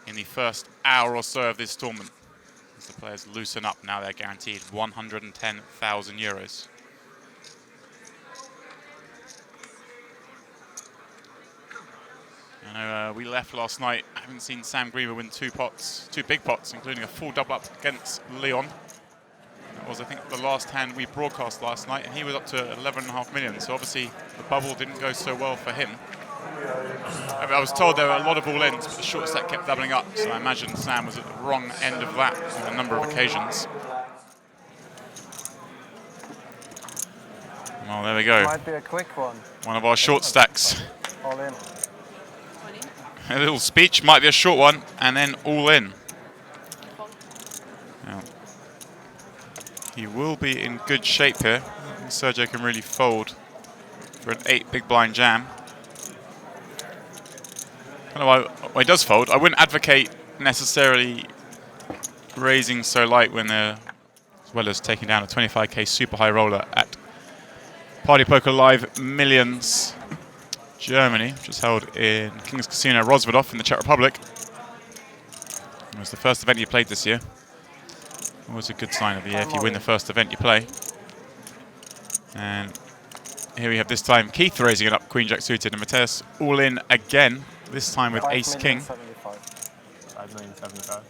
in the first hour or so of this tournament. As the players loosen up, now they're guaranteed 110,000 euros. I know we left last night. I haven't seen Sam Greenwood win two big pots, including a full double up against Leon. That was, I think, the last hand we broadcast last night, and he was up to 11.5 million. So obviously the bubble didn't go so well for him. I was told there were a lot of all-ins, but the short stack kept doubling up. So I imagine Sam was at the wrong end of that on a number of occasions. Well, there we go. Might be a quick one. One of our short stacks. All in. A little speech, might be a short one, and then all in. Now, he will be in good shape here. I think Sergio can really fold for an 8 big blind jam. I don't know why he does fold. I wouldn't advocate necessarily raising so light when they're, as well as taking down a 25k super high roller at Party Poker Live Millions Germany, which was held in King's Casino Rozvadov in the Czech Republic. It was the first event you played this year. Always a good sign of the year if you win the first event you play. And here we have this time Keith raising it up, Queen Jack suited, and Matthias all in again, this time with Ace King. 5,075,000.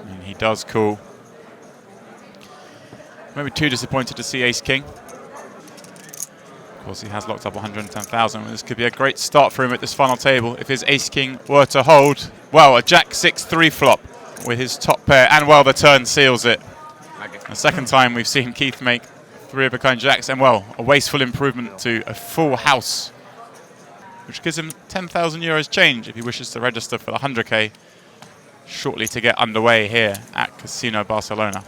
And he does call. Maybe too disappointed to see Ace King. Of course, he has locked up 110,000. This could be a great start for him at this final table. If his Ace King were to hold, well, a Jack 6-3 flop with his top pair, and well, the turn seals it. The second time we've seen Keith make 3 of a kind jacks, and well, a wasteful improvement to a full house, which gives him 10,000 euros change if he wishes to register for the 100k shortly to get underway here at Casino Barcelona.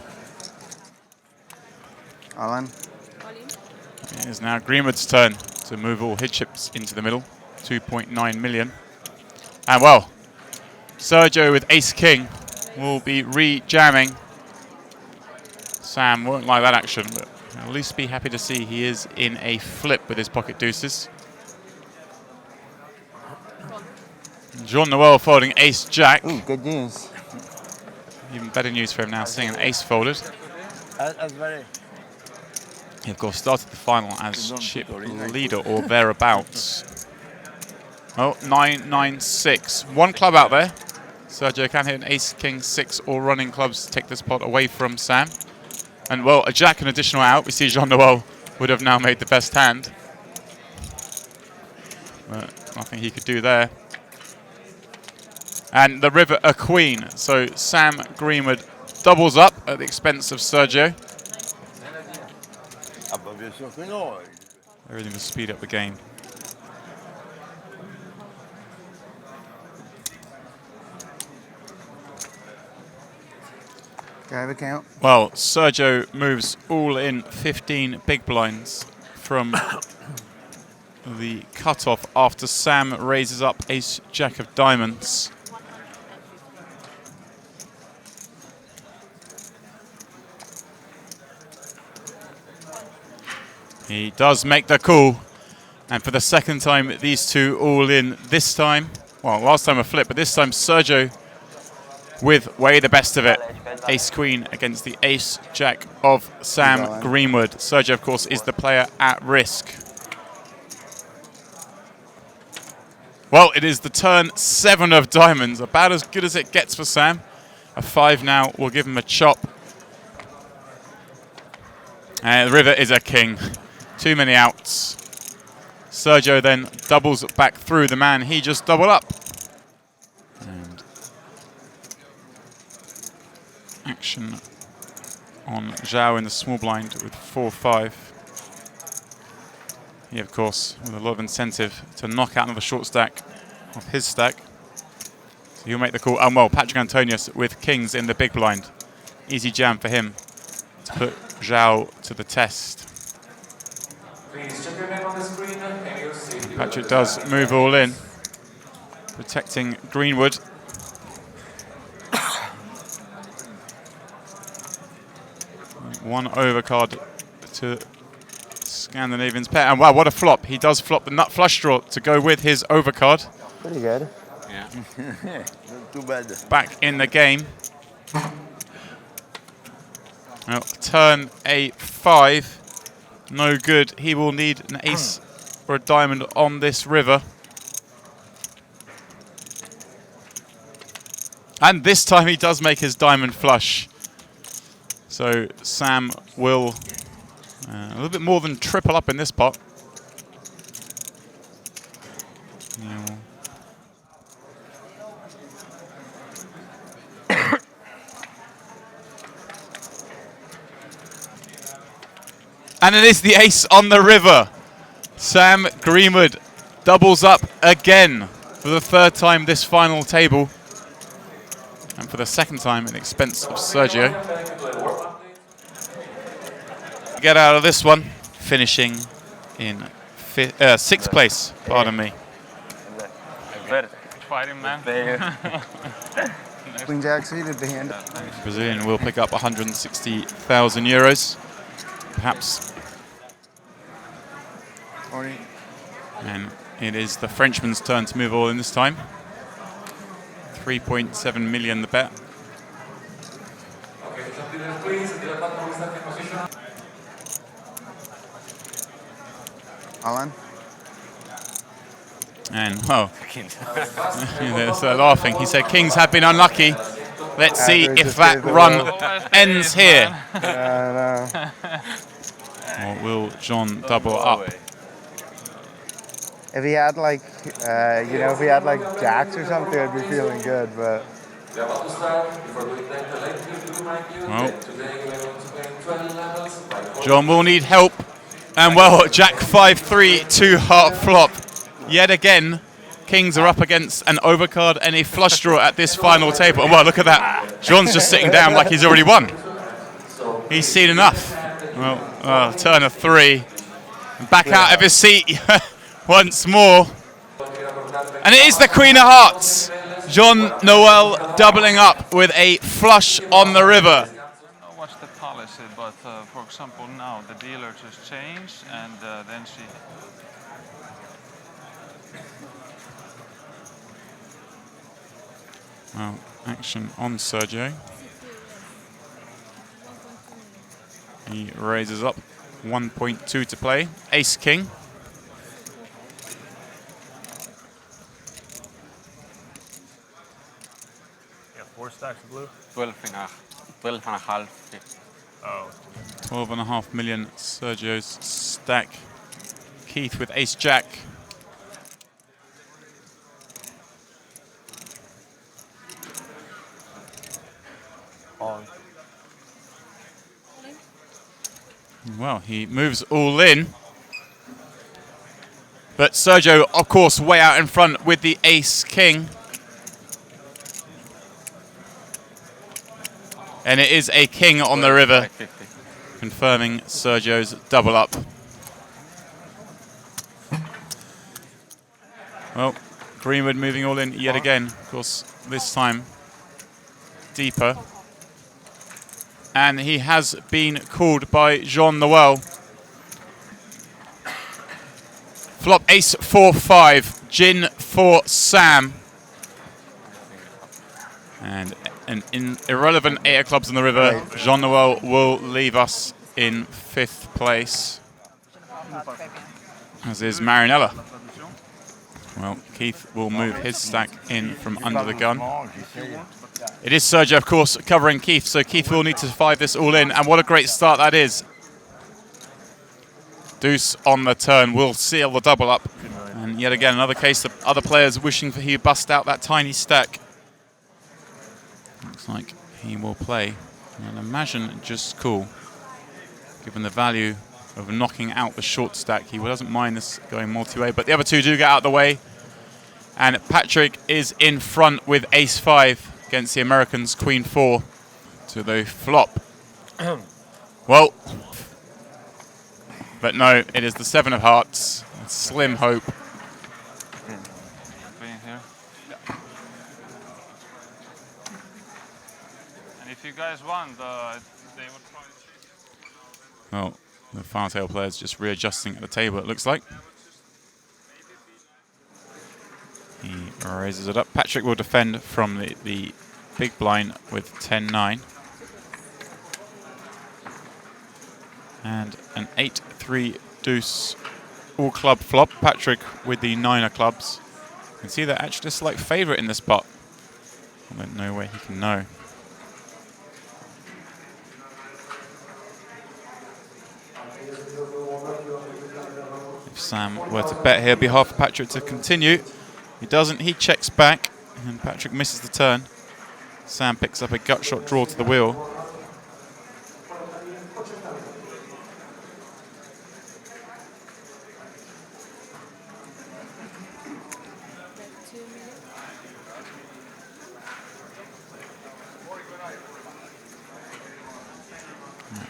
Alan. It is now Greenwood's turn to move all his chips into the middle, 2.9 million. And well, Sergio with Ace King will be re-jamming. Sam won't like that action, but at least be happy to see he is in a flip with his pocket deuces. Jean-Noel folding Ace Jack. Ooh, good news. Even better news for him now, seeing an ace folded. That's very... He, of course, started the final as chip leader or thereabouts. Oh, 9-9-6. One club out there. Sergio can hit an Ace, King, 6 or running clubs to take this pot away from Sam. And, well, a Jack and additional out. We see Jean-Noel would have now made the best hand. But nothing he could do there. And the river, a Queen. So Sam Greenwood doubles up at the expense of Sergio. Everything to speed up the game. Well, Sergio moves all in 15 big blinds from the cutoff after Sam raises up Ace Jack of Diamonds. He does make the call, and for the second time, these two all in this time. Well, last time a flip, but this time Sergio with way the best of it. Ace Queen against the Ace Jack of Sam Greenwood. Sergio, of course, is the player at risk. Well, it is the turn 7 of diamonds, about as good as it gets for Sam. A 5 now will give him a chop. And the river is a king. Too many outs. Sergio then doubles back through the man he just doubled up. And action on Joao in the small blind with 4-5. He, of course, with a lot of incentive to knock out another short stack of his stack. So he'll make the call. And well, Patrik Antonius with kings in the big blind. Easy jam for him to put Joao to the test. Please check your name on the screen and you'll see. Patrik does move all in, protecting Greenwood. One overcard to Scandinavian's pair. And wow, what a flop. He does flop the nut flush draw to go with his overcard. Pretty good. Yeah. Not too bad. Back in the game. Well, turn A5. No good. He will need an ace or a diamond on this river. And this time he does make his diamond flush. So Sam will a little bit more than triple up in this pot. Yeah. And it is the ace on the river. Sam Greenwood doubles up again for the third time this final table. And for the second time at the expense of Sergio. Get out of this one, finishing in sixth place, pardon me. Fighting man. Queen Jack suited the hand. Brazilian will pick up 160,000 euros, perhaps. And it is the Frenchman's turn to move all in this time. 3.7 million the bet. Alan? And, well, they're laughing. He said kings have been unlucky. Let's see if that run ends here. Or will John double up? If he had like, if he had like jacks or something, I'd be feeling good, but... Well, John will need help. And well, Jack 5-3, 2-heart flop. Yet again, kings are up against an overcard and a flush draw at this final table. And well, look at that. John's just sitting down like he's already won. He's seen enough. Well, turn of 3. Back out of his seat once more. And it is the Queen of Hearts. Jean-Noel doubling up with a flush on the river. What's the policy? But for example, now the dealer just changed, and then she. Well, action on Sergio. He raises up 1.2 to play. Ace King. Yeah, 4 stacks of blue. 12 and a half. Oh. 12.5 million Sergio's stack. Keith with Ace Jack. On. Well, he moves all in. But Sergio, of course, way out in front with the Ace King. And it is a king on the river, confirming Sergio's double up. Well, Greenwood moving all in yet again. Of course, this time deeper. And he has been called by Jean-Noel. Flop ace 4-5, Gin for Sam. And an irrelevant 8 of clubs on the river. Jean-Noel will leave us in 5th place, as is Marinella. Well, Keith will move his stack in from under the gun. It is Sergio, of course, covering Keith, so Keith will need to survive this all in, and what a great start that is. Deuce on the turn will seal the double up. And yet again, another case of other players wishing for he bust out that tiny stack. Looks like he will play. And imagine just cool, given the value of knocking out the short stack. He doesn't mind this going multi-way, but the other two do get out of the way. And Patrik is in front with ace 5 against the Americans, queen 4 to the flop. Well, but no, it is the 7 of hearts. Slim hope. Being here. And if you guys want, they would try to chase. Well, The final table players just readjusting at the table, it looks like. He raises it up. Patrik will defend from the big blind with 10-9. And an 8-3 deuce all club flop. Patrik with the 9 of clubs. You can see they're actually a slight favourite in this pot. Well, there's no way he can know. If Sam were to bet here, it'd be hard for Patrik to continue. He doesn't, he checks back, and Patrik misses the turn. Sam picks up a gut shot draw to the wheel.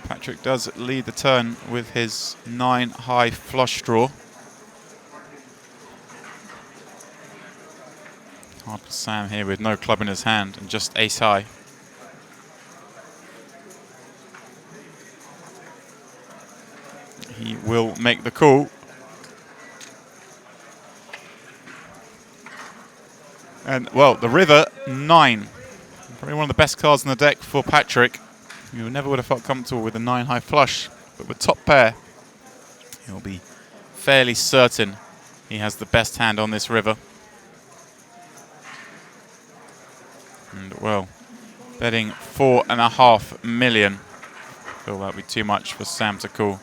Patrik does lead the turn with his 9 high flush draw. Hard for Sam here with no club in his hand and just ace high. He will make the call. And, well, the river, 9. Probably one of the best cards in the deck for Patrik. You never would have felt comfortable with a 9 high flush, but with top pair, he'll be fairly certain he has the best hand on this river. And, well, betting 4.5 million. I feel that would be too much for Sam to call.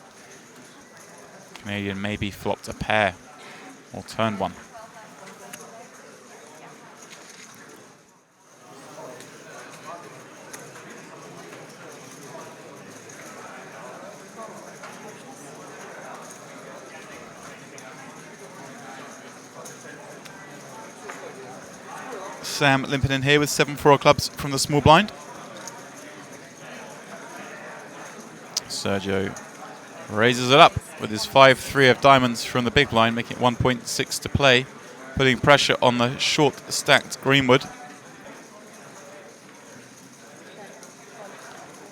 Canadian maybe flopped a pair or turned one. Sam limping in here with 7-4 clubs from the small blind. Sergio raises it up with his 5-3 of diamonds from the big blind, making it 1.6 to play, putting pressure on the short stacked Greenwood.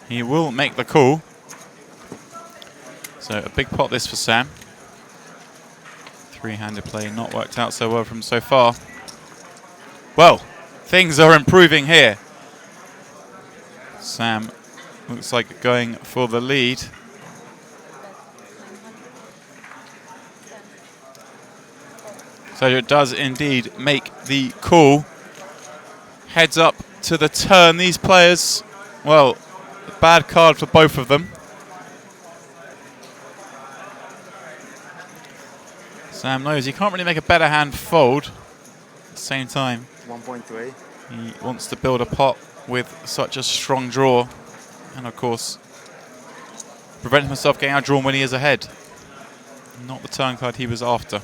He will make the call. So a big pot this for Sam. 3-handed play not worked out so well from him so far. Well, things are improving here. Sam looks like going for the lead. So it does indeed make the call. Heads up to the turn. These players, well, bad card for both of them. Sam knows he can't really make a better hand fold. At the same time, 1.3. he wants to build a pot with such a strong draw, and of course prevent himself getting outdrawn when he is ahead. Not the turn card he was after.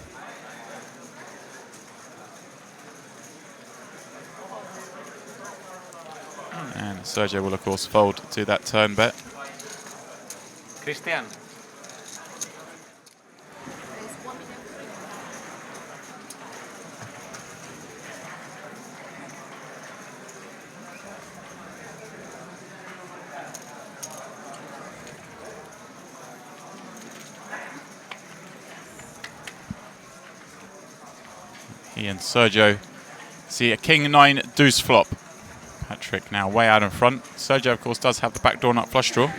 And Sergio will of course fold to that turn bet. Christian. He and Sergio see a king-9 deuce flop. Patrik now way out in front. Sergio, of course, does have the backdoor nut flush draw.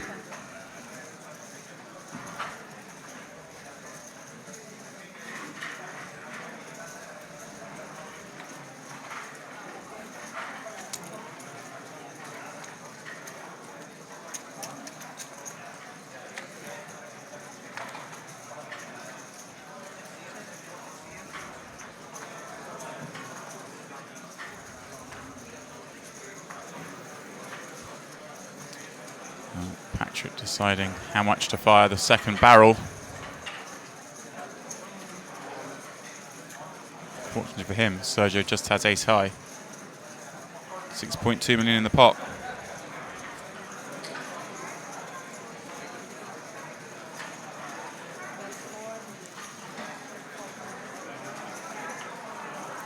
Patrik deciding how much to fire the second barrel. Fortunately for him, Sergio just has ace high. 6.2 million in the pot.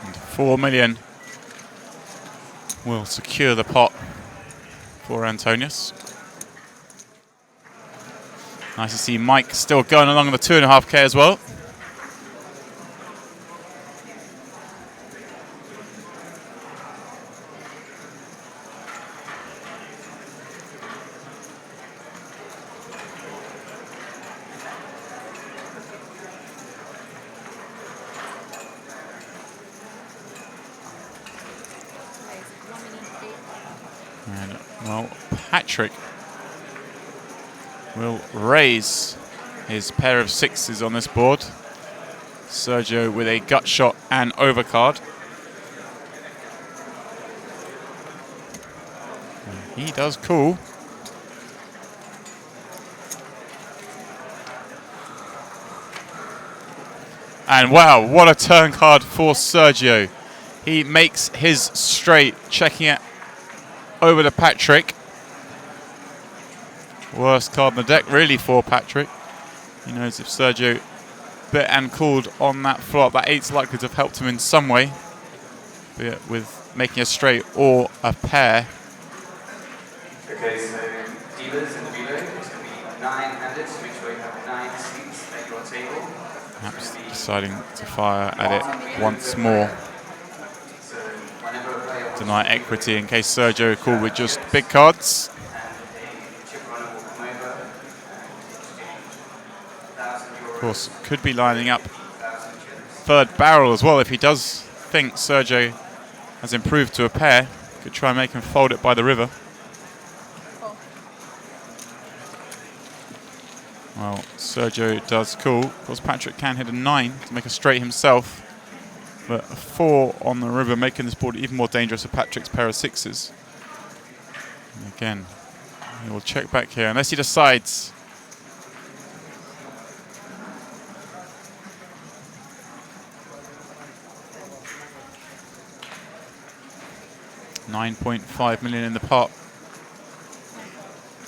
And 4 million will secure the pot for Antonius. Nice to see Mike still going along on the 2.5K as well. And, well, Patrik will raise his pair of sixes on this board. Sergio with a gut shot and overcard. And he does cool. And wow, what a turn card for Sergio. He makes his straight, checking it over to Patrik. Worst card in the deck, really, for Patrik. He knows if Sergio bit and called on that flop, that 8's likely to have helped him in some way, be it with making a straight or a pair. Okay, so dealers in the relay, it's going to be 9 handed, so make sure you have 9 seats at your table. Perhaps deciding to fire at it once more. So whenever a player Deny equity in case Sergio called with just big cards. Of course, could be lining up third barrel as well if he does think Sergio has improved to a pair. Could try and make him fold it by the river. Well, Sergio does call. Of course, Patrik can hit a 9 to make a straight himself. But a 4 on the river, making this board even more dangerous for Patrik's pair of sixes. And again, he will check back here unless he decides. $9.5 million in the pot.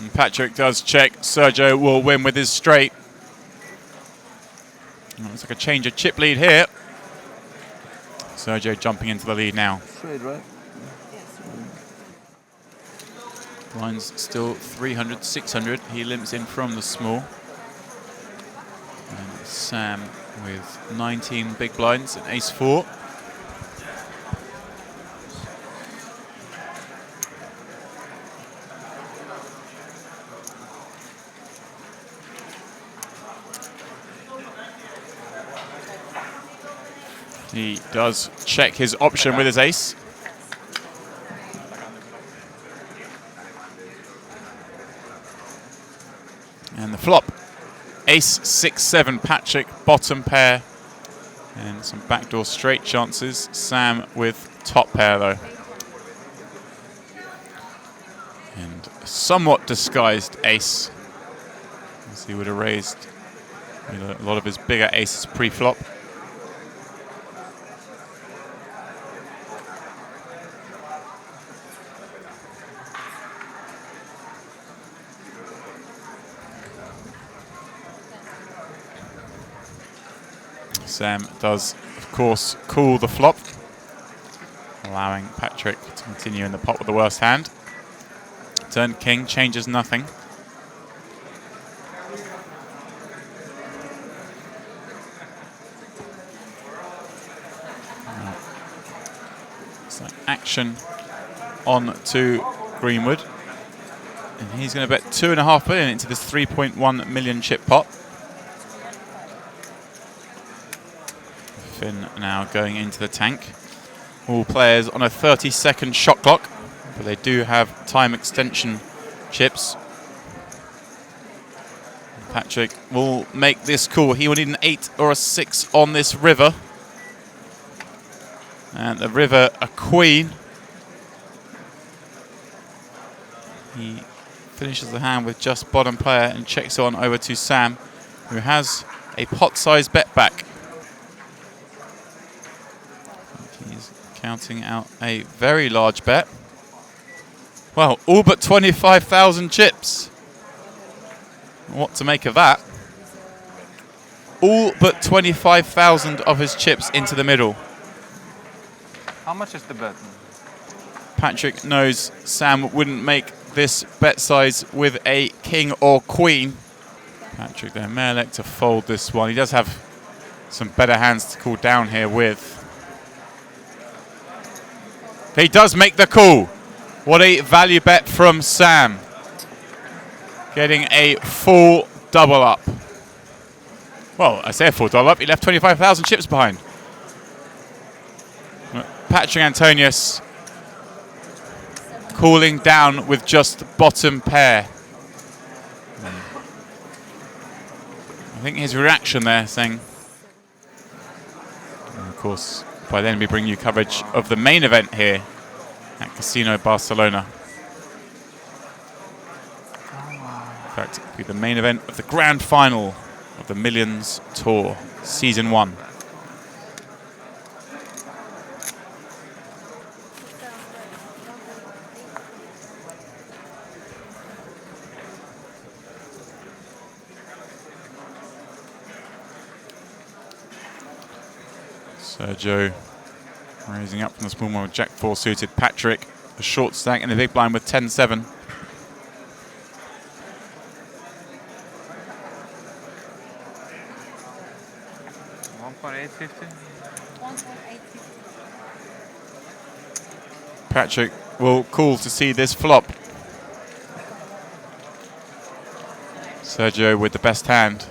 And Patrik does check. Sergio will win with his straight. Looks like a change of chip lead here. Sergio jumping into the lead now. Straight, right? Blinds still 300, 600. He limps in from the small. And Sam with 19 big blinds and ace 4. He does check his option with his ace. And the flop. Ace 6-7, Patrik, bottom pair. And some backdoor straight chances. Sam with top pair though. And a somewhat disguised ace, as he would have raised a lot of his bigger aces pre-flop. Sam does, of course, call the flop, allowing Patrik to continue in the pot with the worst hand. Turn king changes nothing. So action on to Greenwood. And he's going to bet $2.5 billion into this 3.1 million chip pot. Finn now going into the tank. All players on a 30-second shot clock, but they do have time extension chips. Patrik will make this call. He will need an 8 or a 6 on this river. And the river, a queen. He finishes the hand with just bottom player and checks on over to Sam, who has a pot-sized bet back. He's counting out a very large bet. Well, all but 25,000 chips. What to make of that? All but 25,000 of his chips into the middle. How much is the bet? Patrik knows Sam wouldn't make this bet size with a king or queen, Patrik there, Merlek to fold this one. He does have some better hands to call down here with. He does make the call. What a value bet from Sam. Getting a full double up. Well, I say a full double up. He left 25,000 chips behind. Patrik Antonius cooling down with just bottom pair. I think his reaction there saying, and of course, by then we bring you coverage of the main event here at Casino Barcelona. In fact, it will be the main event of the grand final of the Millions Tour, Season 1. Sergio raising up from the small one with Jack 4 suited. Patrik, the short stack in the big blind with 10-7. 1.850. Patrik will call to see this flop. Sergio with the best hand.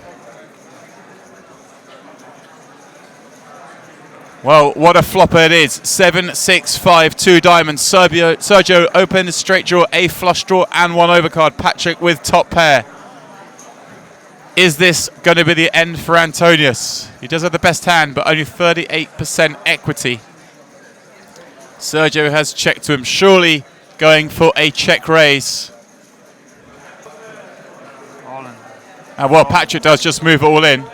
Well, what a flopper it is. 7, 6, 5, 2 diamonds. Sergio open, straight draw, a flush draw, and one overcard. Patrik with top pair. Is this going to be the end for Antonius? He does have the best hand, but only 38% equity. Sergio has checked to him, surely going for a check raise. All in. And well, Patrik does just move it all in.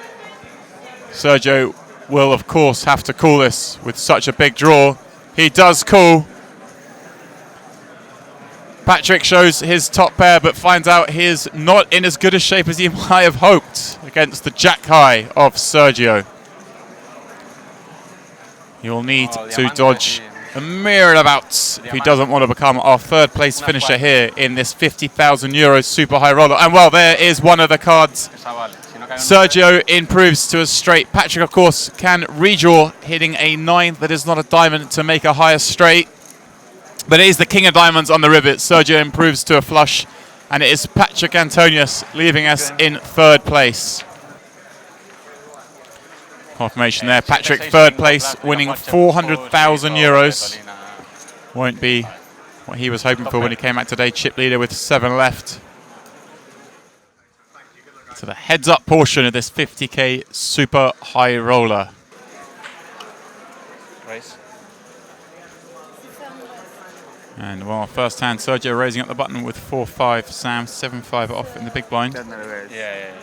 Sergio will, of course, have to call this with such a big draw. He does call. Patrik shows his top pair, but finds out he is not in as good a shape as he might have hoped against the jack high of Sergio. He'll need to dodge a myriad of outs if he doesn't want to become our third place finisher here in this 50,000 euro super high roller. And well, there is one of the cards. Sergio improves to a straight. Patrik, of course, can redraw, hitting a 9 that is not a diamond to make a higher straight. But it is the king of diamonds on the rivet. Sergio improves to a flush, and it is Patrik Antonius leaving us in third place. Confirmation there. Patrik third place, winning 400,000 euros. Won't be what he was hoping for when he came out today. Chip leader with 7 left. To the heads up portion of this 50k super high roller. Race. And well, first hand, Sergio raising up the button with 4-5. Sam 7-5 off in the big blind. Yeah.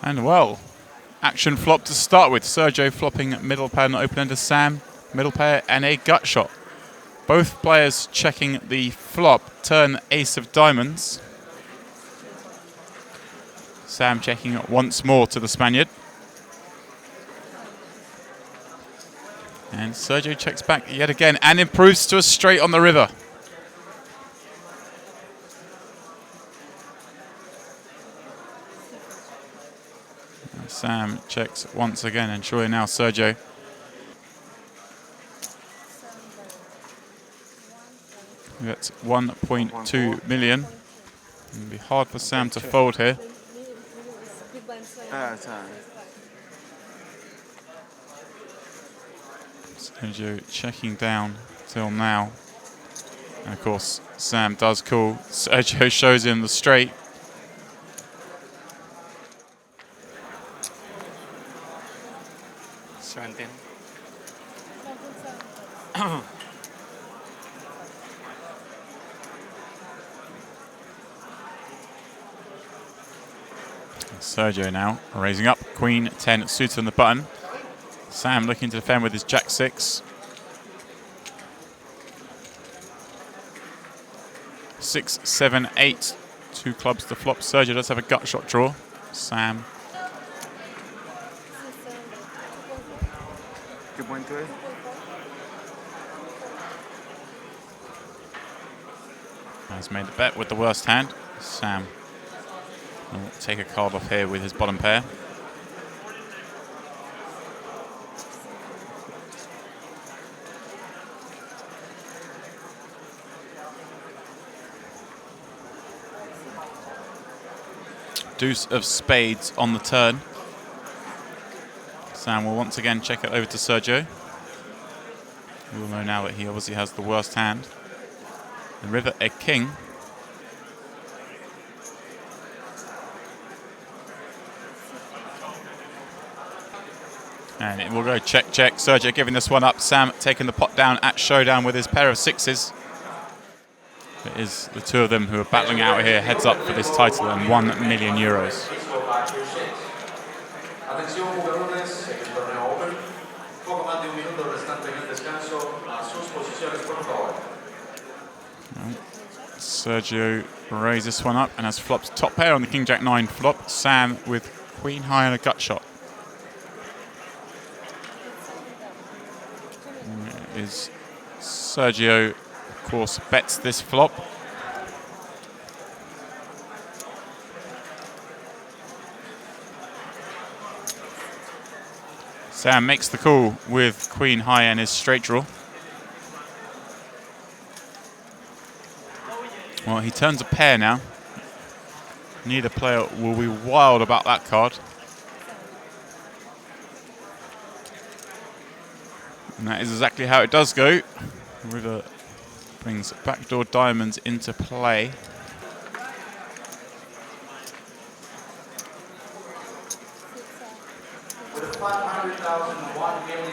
And well, action flop to start with. Sergio flopping middle pair and open ender. Sam middle pair and a gut shot. Both players checking the flop. Turn ace of diamonds. Sam checking once more to the Spaniard. And Sergio checks back yet again and improves to a straight on the river. Sam checks once again, and surely now Sergio. That's 1.2 million. It'll be hard for Sam to fold here. Sergio checking down till now. And of course, Sam does call. Sergio shows him the straight. Sergio now raising up, Queen 10 suited on the button. Sam looking to defend with his Jack 6. 6, 7, 8. 2 clubs to flop. Sergio does have a gut shot draw. Sam. Has made the bet with the worst hand. Sam will take a card off here with his bottom pair. Deuce of spades on the turn. Sam will once again check it over to Sergio. We will know now that he obviously has the worst hand. The river, a king. And it will go check, check. Sergio giving this one up. Sam taking the pot down at showdown with his pair of 6s. It is the 2 of them who are battling out here, heads up for this title and €1 million. Sergio raised this one up and has flopped top pair on the King Jack 9 flop. Sam with Queen High and a gut shot. Is Sergio, of course, bets this flop. Sam makes the call with Queen High and his straight draw. Well, he turns a pair now. Neither player will be wild about that card. And that is exactly how it does go. River brings backdoor diamonds into play.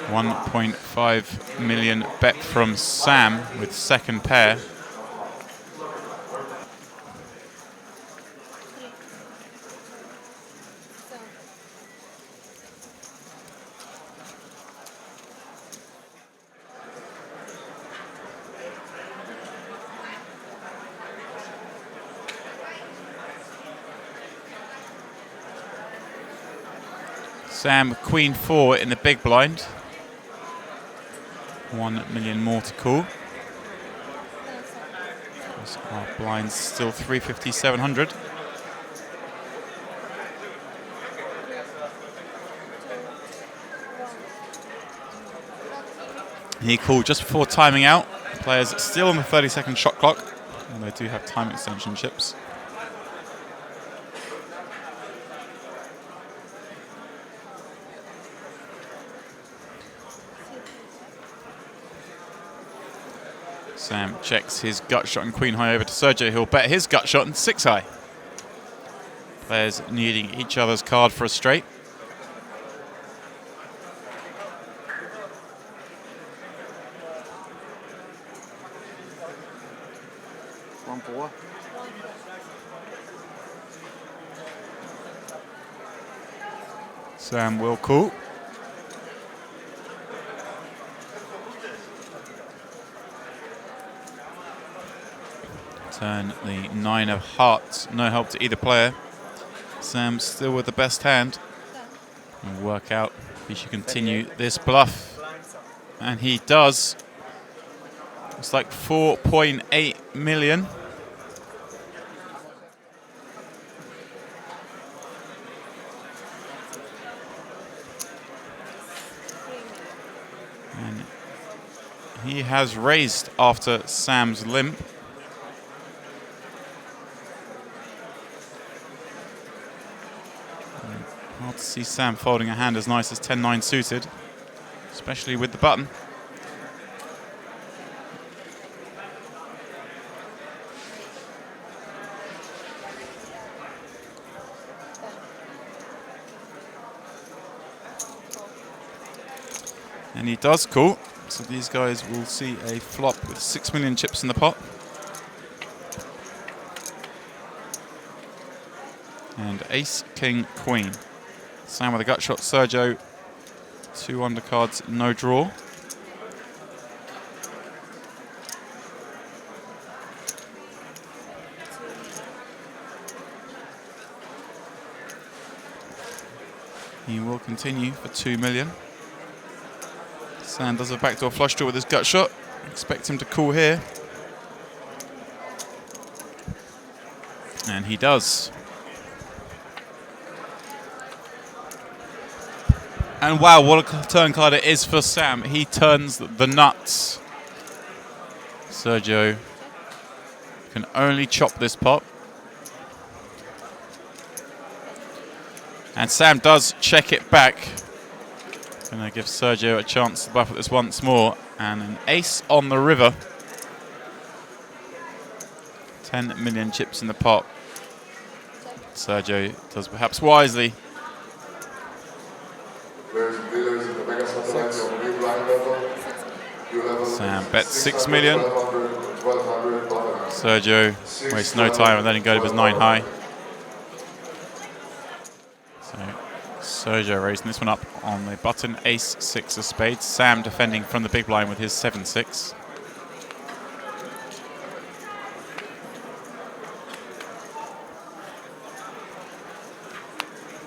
$1.5 million bet from Sam with second pair. Sam, Queen 4 in the big blind. 1 million more to call. Our blind's still 350, 700. He called just before timing out. Players still on the 30-second shot clock, and they do have time extension chips. Sam checks his gut shot and Queen High over to Sergio. He'll bet his gut shot and 6 high. Players needing each other's card for a straight. Sam will call. Turn the 9 of hearts. No help to either player. Sam still with the best hand. And work out if he should continue this bluff. And he does. It's like 4.8 million. And he has raised after Sam's limp. Hard to see Sam folding a hand as nice as 10-9 suited, especially with the button. And he does call, so these guys will see a flop with 6 million chips in the pot. And ace, king, queen. Sam with a gut shot, Sergio, 2 undercards, no draw. He will continue for 2 million. Sam does a backdoor flush draw with his gut shot. Expect him to call here. And he does. And wow, what a turn card it is for Sam. He turns the nuts. Sergio can only chop this pot. And Sam does check it back. Gonna give Sergio a chance to buff at this once more. And an ace on the river. 10 million chips in the pot. Sergio does perhaps wisely. Sam bets 6 million. Sergio wastes no time and letting go of his 9 high. So Sergio raising this one up on the button, ace 6 of spades. Sam defending from the big blind with his 7-6.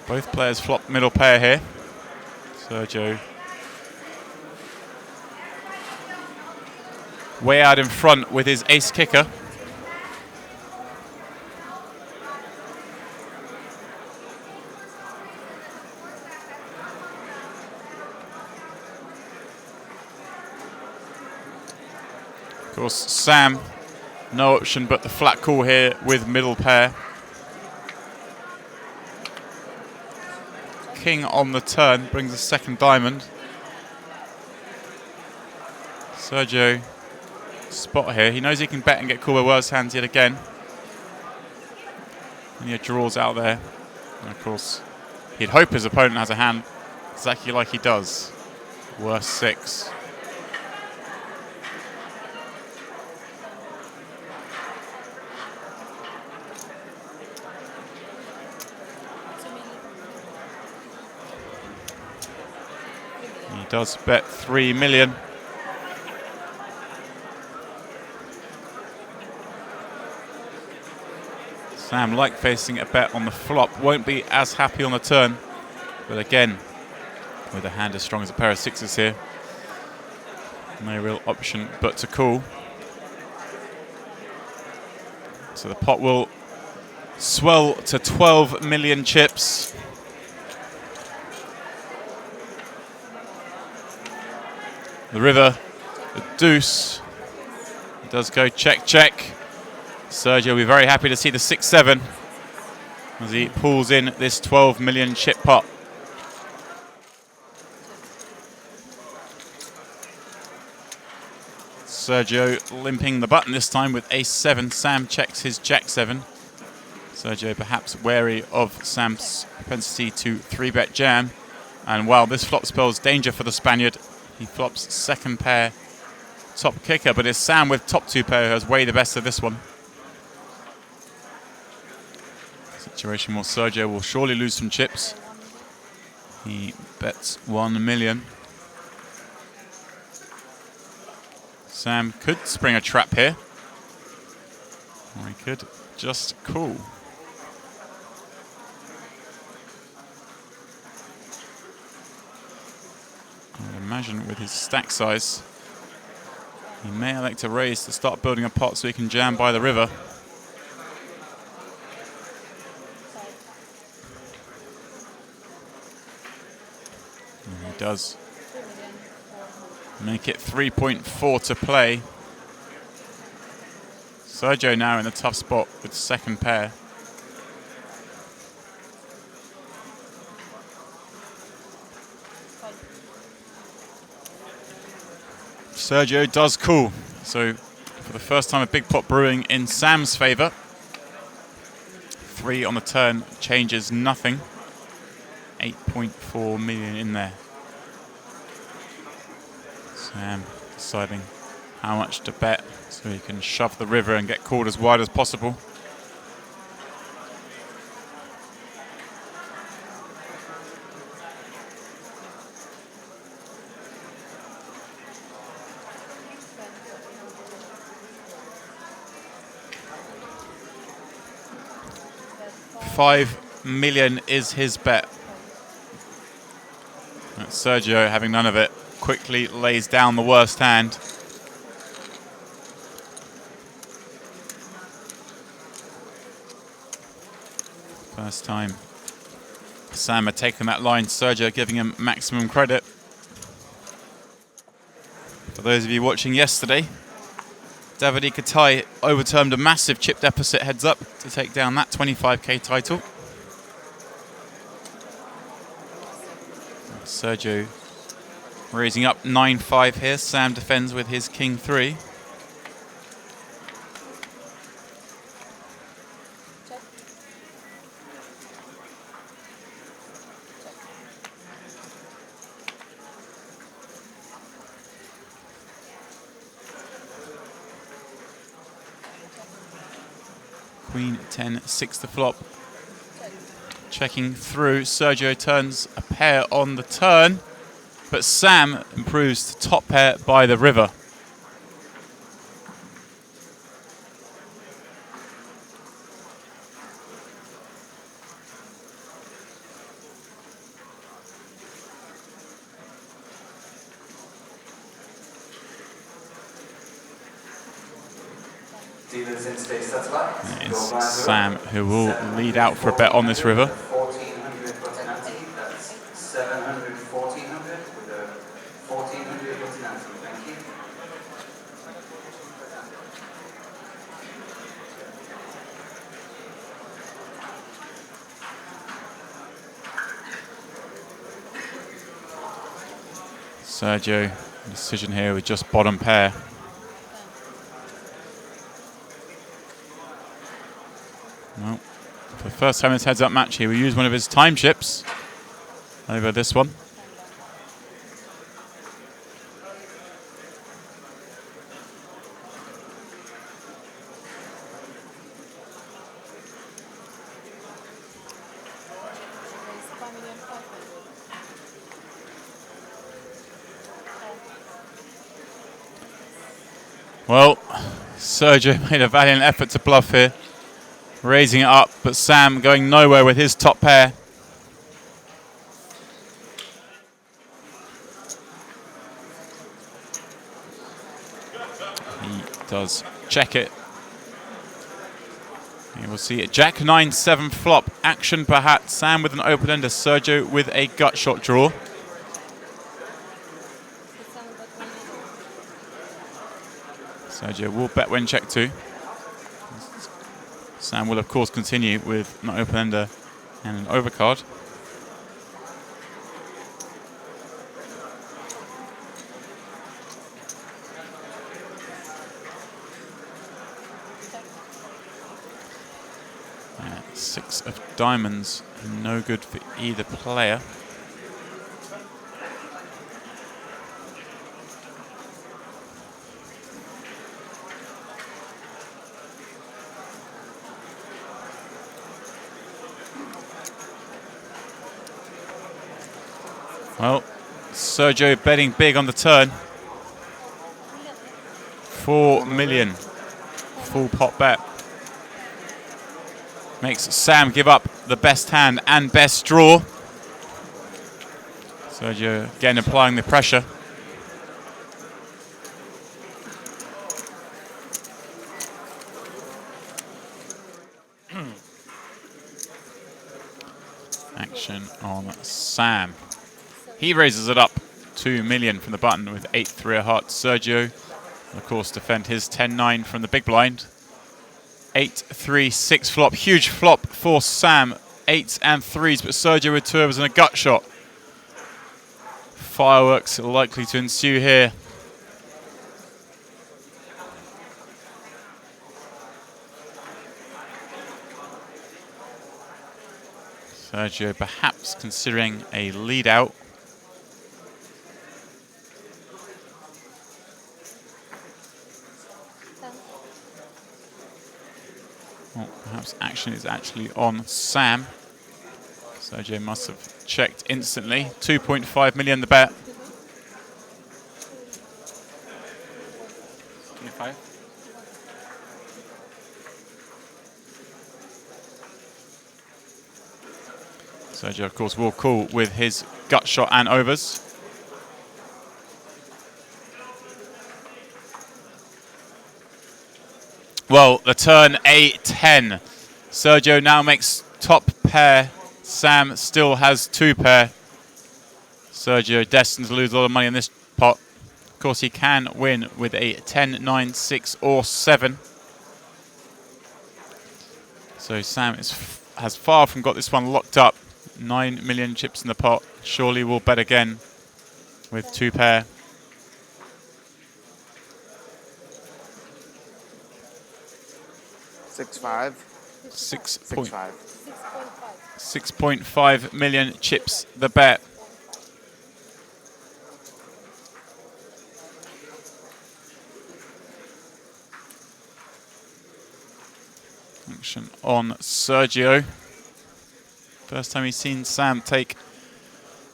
Both players flop middle pair here. Sergio way out in front with his ace kicker. Of course, Sam, no option but the flat call here with middle pair. King on the turn brings a second diamond. Sergio spot here. He knows he can bet and get called by worse hands yet again. And he draws out there. And of course, he'd hope his opponent has a hand exactly like he does. Worse 6. He does bet 3 million. Sam, like facing a bet on the flop, won't be as happy on the turn. But again, with a hand as strong as a pair of 6s here, no real option but to call. So the pot will swell to 12 million chips. The river, the deuce. It does go check, check. Sergio will be very happy to see the 6-7 as he pulls in this 12 million chip pot. Sergio limping the button this time with ace-7. Sam checks his jack-7. Sergio perhaps wary of Sam's propensity to 3-bet jam. And while this flop spells danger for the Spaniard, he flops second pair top kicker, but it's Sam with top 2 pair who has way the best of this one. Situation where Sergio will surely lose some chips. He bets 1 million. Sam could spring a trap here, or he could just call. I would imagine with his stack size, he may elect to raise to start building a pot so he can jam by the river. And he does make it 3.4 to play. Sergio now in a tough spot with second pair. Sergio does call. So for the first time a big pot brewing in Sam's favour. 3 on the turn changes nothing. 8.4 million in there. Sam deciding how much to bet so he can shove the river and get called as wide as possible. $5 million is his bet. Sergio, having none of it, quickly lays down the worst hand. First time Sam had taken that line, Sergio giving him maximum credit. For those of you watching yesterday, Davide Katai overturned a massive chip deficit heads up to take down that 25k title. Sergio raising up 9-5 here. Sam defends with his king 3. Queen 10, 6 to flop. Checking through, Sergio turns a pair on the turn, but Sam improves to top pair by the river. It's Sam who will lead out for a bet on this river. 1400 Rotinanti, that's 700, 1400 with a 1400 Rotinanti. Thank you. Sergio, decision here with just bottom pair. Well, for the first time in this heads-up match, he will use one of his time chips over this one. Well, Sergio made a valiant effort to bluff here, raising it up, but Sam going nowhere with his top pair. He does check it. You will see it. Jack 9-7 flop. Action perhaps. Sam with an open ender. Sergio with a gut shot draw. Sergio will bet when check 2. Sam will of course continue with an open ender and an overcard. Six of diamonds, no good for either player. Well, Sergio betting big on the turn. 4 million. Full pot bet. Makes Sam give up the best hand and best draw. Sergio again applying the pressure. Action on Sam. He raises it up 2 million from the button with 8-3 of hearts. Sergio, of course, defend his 10-9 from the big blind. 8-3-6 flop. Huge flop for Sam. 8s and 3s, but Sergio with 2 overs and a gut shot. Fireworks are likely to ensue here. Sergio perhaps considering a lead out. Well, perhaps action is actually on Sam. Sergio must have checked instantly. 2.5 million the bet. 25. Sergio, of course, will call with his gut shot and overs. Well, the turn A10. Sergio now makes top pair. Sam still has 2 pair. Sergio destined to lose a lot of money in this pot. Of course, he can win with a 10, 9, 6 or 7. So Sam has far from got this one locked up. 9 million chips in the pot. Surely will bet again with 2 pair. Six five. 6.5 million chips the bet. Action on Sergio. First time he's seen Sam take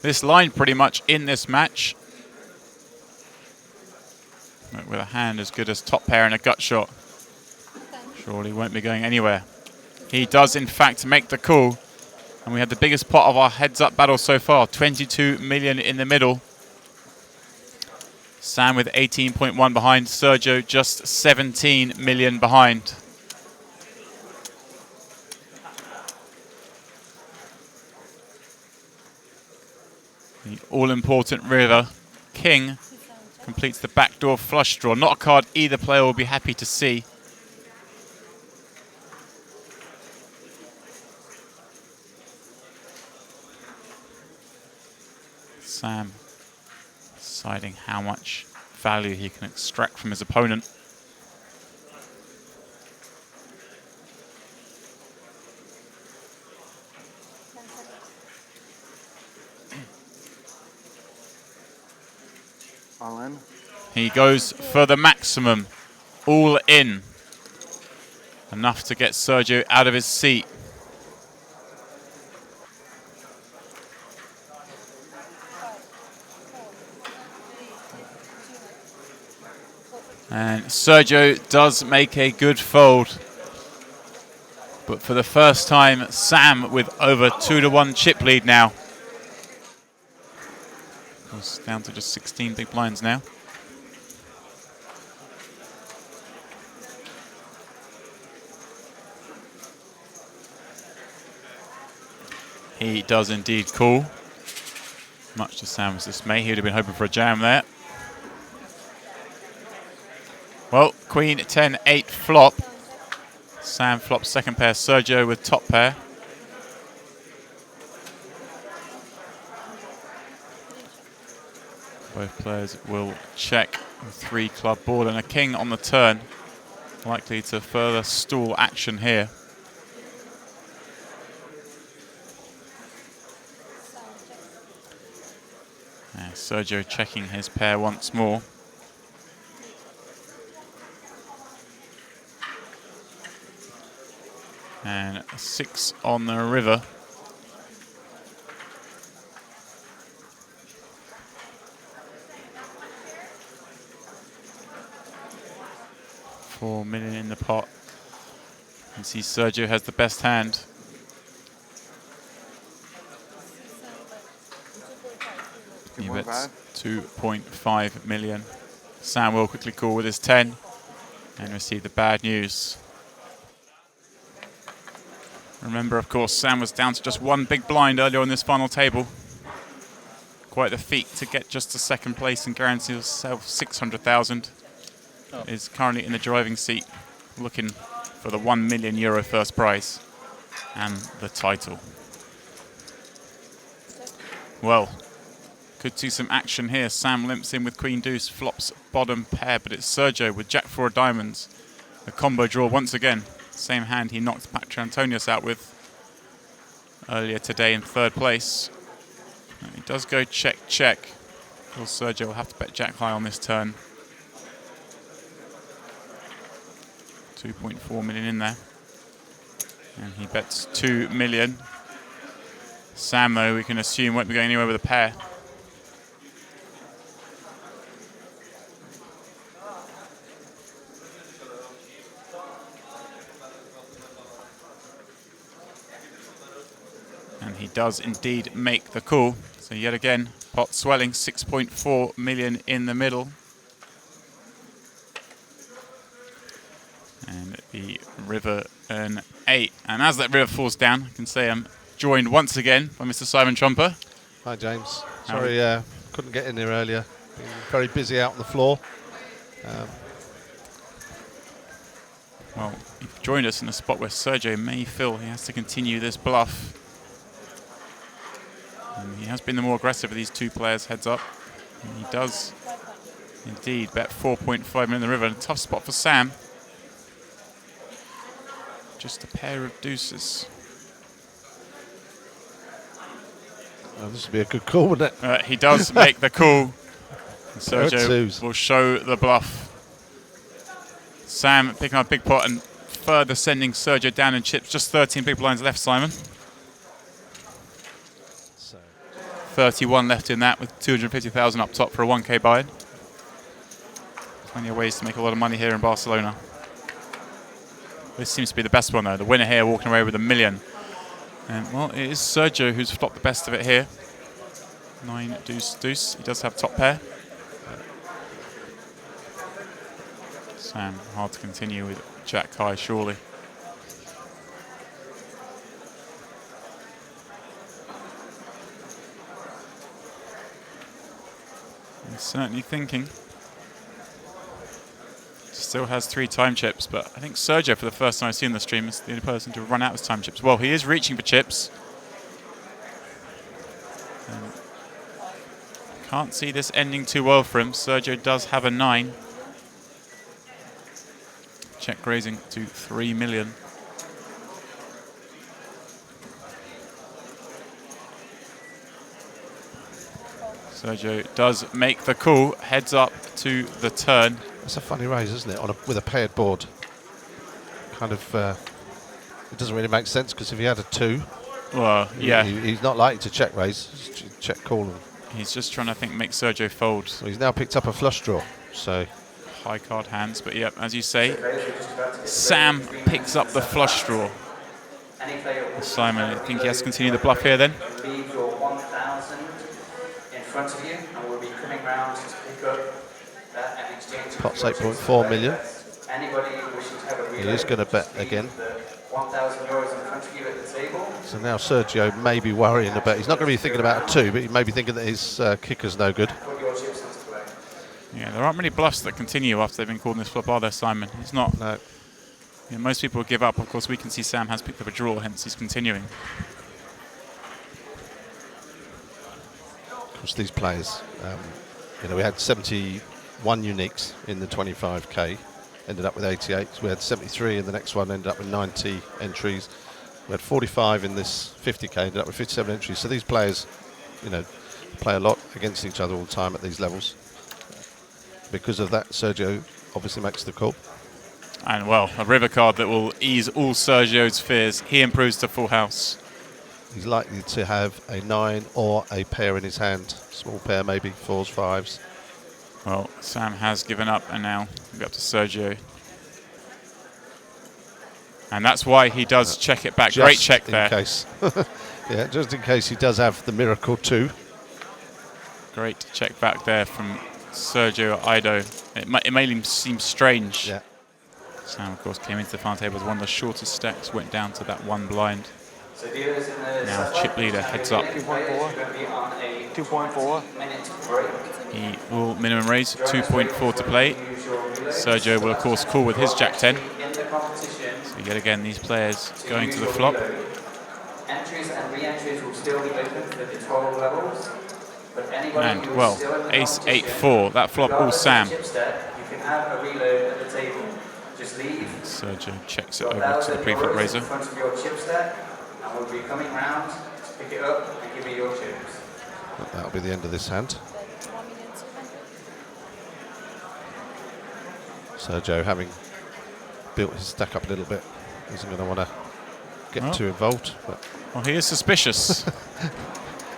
this line pretty much in this match. With a hand as good as top pair and a gut shot. Surely won't be going anywhere. He does in fact make the call. And we had the biggest pot of our heads-up battle so far. 22 million in the middle. Sam with 18.1 behind. Sergio just 17 million behind. The all-important river. King completes the backdoor flush draw. Not a card either player will be happy to see. Sam deciding how much value he can extract from his opponent. All in. He goes for the maximum. All in. Enough to get Sergio out of his seat. And Sergio does make a good fold. But for the first time, Sam with over 2-1 chip lead now. It's down to just 16 big blinds now. He does indeed call. Much to Sam's dismay, he would have been hoping for a jam there. Well, Queen 10-8 flop. Sam flops second pair, Sergio with top pair. Both players will check a 3 club board and a king on the turn. Likely to further stall action here. And Sergio checking his pair once more. And a 6 on the river. $4 million in the pot. You can see Sergio has the best hand. He bets 2.5 million. Sam will quickly call with his 10 and receive the bad news. Remember, of course, Sam was down to just 1 big blind earlier on this final table. Quite the feat to get just to second place and guarantee yourself 600,000. Is currently in the driving seat, looking for the €1 million first prize and the title. Well, could see some action here. Sam limps in with Queen Deuce, flops bottom pair, but it's Sergio with Jack 4 of diamonds. A combo draw once again. Same hand he knocked Patrik Antonius out with earlier today in 3rd place. And he does go check, check. Of course, Sergio will have to bet Jack high on this turn. 2.4 million in there. And he bets 2 million. Sam, though, we can assume won't be going anywhere with a pair. And he does indeed make the call. So yet again, pot swelling, 6.4 million in the middle. And the river an 8. And as that river falls down, I can say I'm joined once again by Mr. Simon Trumper. Hi, James. Sorry, couldn't get in here earlier. Been very busy out on the floor. Well, you've joined us in a spot where Sergio may feel he has to continue this bluff. And he has been the more aggressive of these two players heads up. And he does indeed bet 4.5 million in the river. And a tough spot for Sam. Just a pair of deuces. Oh, this would be a good call, wouldn't it? He does make the call. And Sergio twos. will show the bluff. Sam picking up a big pot and further sending Sergio down in chips. Just 13 big blinds left, Simon. So 31 left in that with 250,000 up top for a 1k buy. Plenty of ways to make a lot of money here in Barcelona. This seems to be the best one though. The winner here walking away with $1 million. And well, it is Sergio who's flopped the best of it here. 9 deuce deuce. He does have top pair. Sam, hard to continue with Jack high, surely. He's certainly thinking. Still has 3 time chips, but I think Sergio, for the first time I've seen the stream, is the only person to run out his time chips. Well, he is reaching for chips. Can't see this ending too well for him. Sergio does have a 9. Check raising to 3 million. Sergio does make the call, heads up to the turn. it's a funny raise, isn't it? With a paired board, kind of. It doesn't really make sense because if he had a 2, well, yeah, he's not likely to check raise. Just check call. He's just trying to, I think, make Sergio fold. So he's now picked up a flush draw. So high card hands, but yep, as you say, Sam picks up the flush draw. Simon, I think he has to continue the bluff here then. Leave your 1,000 in front of you, and we'll be coming round to pick up that and exchange. pot's 8.4 million. Anybody wishing to have a relay, He is going to bet again. 1,000 euros in front of you at the table. So now Sergio may be worrying about. He's not going to be thinking about a 2, but he may be thinking that his kicker's no good. Put your chips into play. Yeah, there aren't many bluffs that continue after they've been called in this flop, are there, Simon? It's not. No. Yeah, most people give up. Of course, we can see Sam has picked up a draw, hence he's continuing. Of course, these players, we had 71 uniques in the 25k, ended up with 88. We had 73 in the next one, ended up with 90 entries. We had 45 in this 50k, ended up with 57 entries. So these players, play a lot against each other all the time at these levels. Because of that, Sergio obviously makes the call. And well, a river card that will ease all Sergio's fears. He improves to full house. He's likely to have a 9 or a pair in his hand. Small pair, maybe 4s, 5s. Well, Sam has given up, and now we'll go up to Sergio. And that's why he does check it back. Great check there. Case. Yeah, just in case he does have the miracle 2. Great check back there from Sergio Aido. It may seem strange. Yeah. Sam, of course, came into the final table with one of the shortest stacks, went down to that 1 blind. So dealers in the Now chip leader heads up. 2.4. 2.4. He will minimum raise, 2.4 to play. Sergio will, of course, call with his Jack 10. So yet again, these players going to the flop. Entries and re-entries will still be open for the 12 levels. But anybody And, who is well, still in the ace competition, 8-4, that flop all regardless of Sam. the chip stack, you can have a reload at the table. Just leave. Sergio checks it over to the pre-flop raiser. In front of your chip stack, and we'll be coming round to pick it up and give you your chips. That'll be the end of this hand. Sergio, having built his stack up a little bit, isn't going to want to get too involved. But Well, he is suspicious.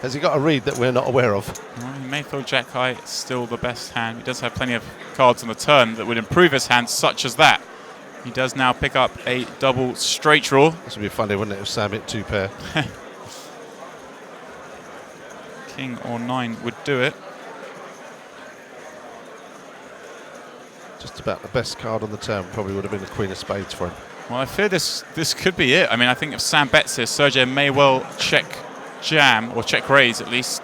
has he got a read that we're not aware of? Well, he may feel Jack high, it's still the best hand. He does have plenty of cards on the turn that would improve his hand, such as that. He does now pick up a double straight draw. This would be funny, wouldn't it, if Sam hit 2 pair? King or 9 would do it. Just about the best card on the turn probably would have been the Queen of Spades for him. Well, I fear this could be it. I mean, I think if Sam bets this, Sergio may well check jam, or check raise at least.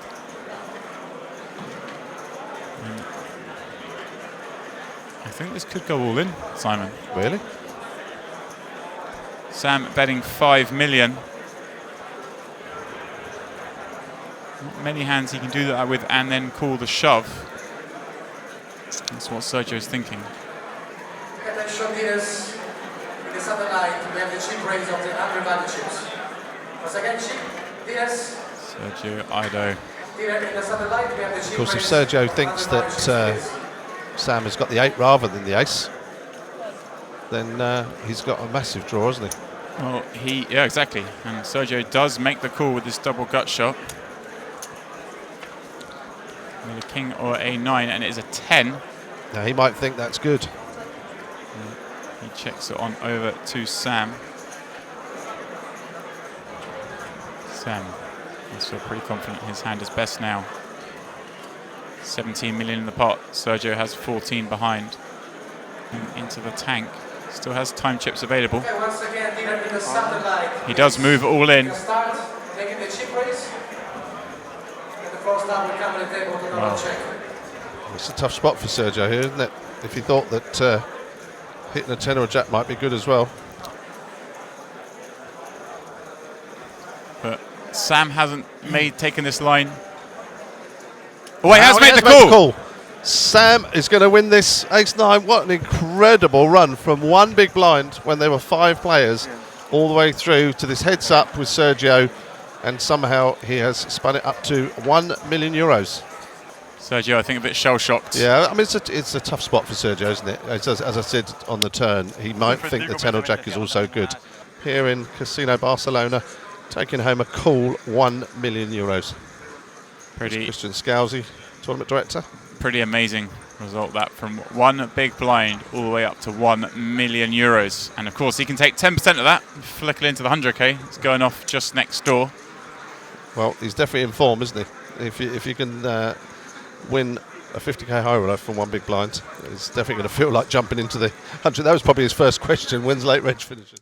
I think this could go all in, Simon. Really? Sam betting 5 million. Not many hands he can do that with and then call the shove. That's what Sergio is thinking. Attention dealers, in the satellite we have the chip raise of the undervalued chips. Once again, chip dealers. Sergio, Aido. Dealer in the satellite we have the chip Of course, if raise Sergio of thinks undervalued that chips, please. Sam has got the 8 rather than the ace, then he's got a massive draw, hasn't he? Well, yeah, exactly. And Sergio does make the call with this double gut shot. With a king or a 9, and it is a 10. Now he might think that's good. He checks it on over to Sam. Sam, he's still pretty confident his hand is best now. 17 million in the pot. Sergio has 14 behind. And into the tank. Still has time chips available. Okay, once again, dealer in the satellite. He does move all in. You can start taking the chip raise. And the first time we come to the table to double check. It's a tough spot for Sergio here, isn't it? If he thought that hitting a 10 or a jack might be good as well. But Sam hasn't taken this line. Oh, he has Now made the call. Sam is going to win this ace-9. What an incredible run from one big blind when there were 5 players all the way through to this heads up with Sergio, and somehow he has spun it up to €1 million. Sergio, I think, a bit shell-shocked. Yeah, I mean, it's a tough spot for Sergio, isn't it? As I said on the turn, he might think the 10 or jack is also good. Here in Casino Barcelona, taking home a cool €1 million. Pretty Christian Scalzi, tournament director. Pretty amazing result that, from one big blind all the way up to €1 million. And of course he can take 10% of that, flick it into the 100k. It's going off just next door. Well, he's definitely in form, isn't he? If you can win a 50k high roller from one big blind, he's definitely going to feel like jumping into the 100. That was probably his first question. When's late reg finishing?